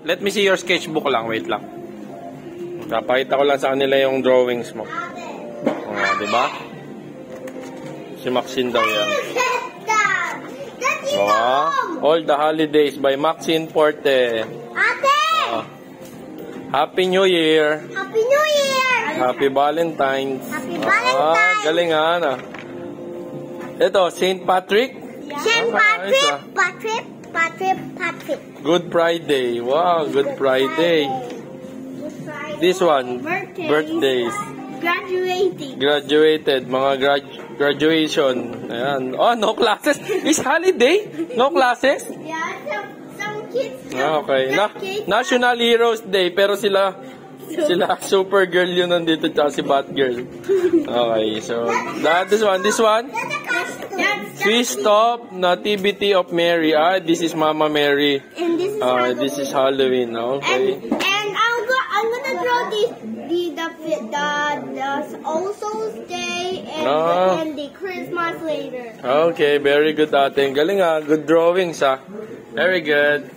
Let me see your sketchbook lang. Wait lang. Papakita ko lang sa kanila yung drawings mo. Diba? Si Maxine daw yan. All the Holidays by Maxine Porte. Ate! Happy New Year! Happy New Year! Happy Valentine's! Happy Valentine's! Galing na. Ito, St. Patrick? St. Patrick. Patrick. Good Friday. Wow, Good Friday. This one, birthdays. Graduated, mga graduation. Ayan. Oh, no classes. Is holiday? No classes? Yeah, some kids. Okay. National Heroes Day, pero sila Supergirl yun nandito, tsaka si Batgirl. Okay, so this one. Swiss Stop, Nativity of Mary. This is Mama Mary. And this is Halloween. Okay. And I'm gonna draw the All Souls Day and the Christmas later. Okay, very good ate. Galing Good drawings Very good.